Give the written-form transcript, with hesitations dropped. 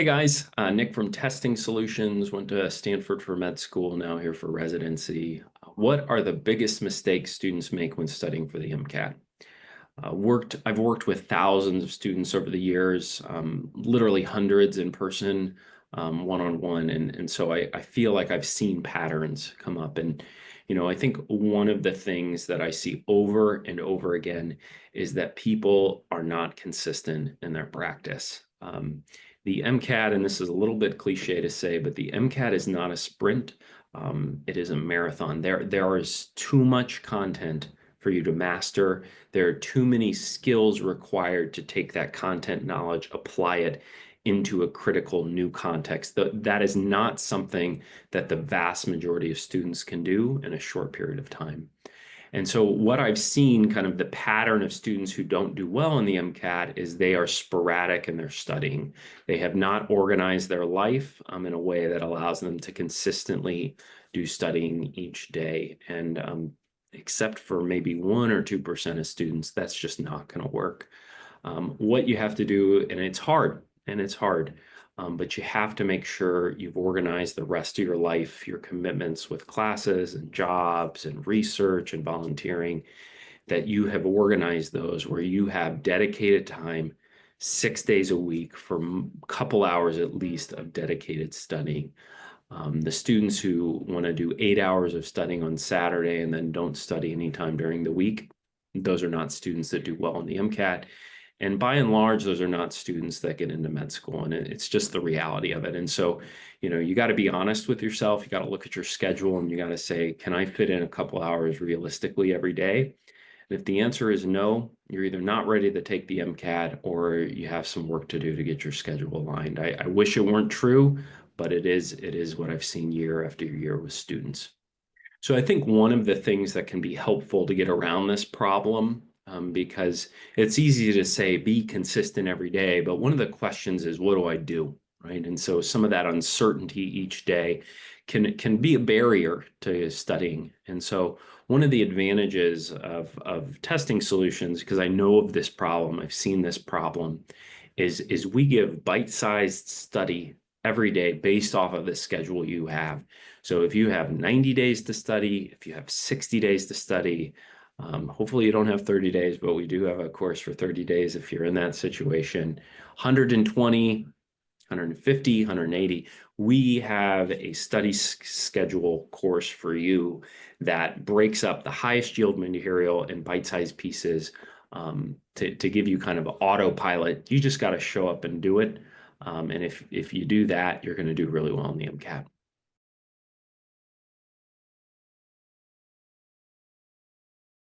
Hey guys, Nick from Testing Solutions, went to Stanford for med school, now here for residency. What are the biggest mistakes students make when studying for the MCAT? I've worked with thousands of students over the years, literally hundreds in person, one-on-one, and so I feel like I've seen patterns come up. And I think one of the things that I see over and over again is that people are not consistent in their practice. The MCAT, and this is a little bit cliche to say, but the MCAT is not a sprint. It is a marathon. There is too much content for you to master. There are too many skills required to take that content knowledge, apply it into a critical new context. That is not something that the vast majority of students can do in a short period of time. And so what I've seen, kind of the pattern of students who don't do well in the MCAT, is they are sporadic in their studying. They have not organized their life in a way that allows them to consistently do studying each day. And except for maybe 1 or 2% of students, that's just not going to work. What you have to do, and it's hard, but you have to make sure you've organized the rest of your life, your commitments with classes and jobs and research and volunteering, that you have organized those where you have dedicated time 6 days a week for a couple hours at least of dedicated studying. The students who want to do 8 hours of studying on Saturday and then don't study anytime during the week, those are not students that do well in the MCAT. And by and large, those are not students that get into med school. And it's just the reality of it. And so, you got to be honest with yourself. You got to look at your schedule and you got to say, can I fit in a couple hours realistically every day? And if the answer is no, you're either not ready to take the MCAT or you have some work to do to get your schedule aligned. I wish it weren't true, but it is what I've seen year after year with students. So I think one of the things that can be helpful to get around this problem, because it's easy to say be consistent every day, but one of the questions is, what do I do? Right. And so some of that uncertainty each day can be a barrier to studying. And so one of the advantages of testing solutions, because I know of this problem, I've seen this problem, is we give bite-sized study every day based off of the schedule you have. So if you have 90 days to study, if you have 60 days to study, hopefully you don't have 30 days, but we do have a course for 30 days if you're in that situation. 120, 150, 180. We have a study schedule course for you that breaks up the highest yield material in bite-sized pieces, to give you kind of autopilot. You just got to show up and do it. And if you do that, you're going to do really well in the MCAT.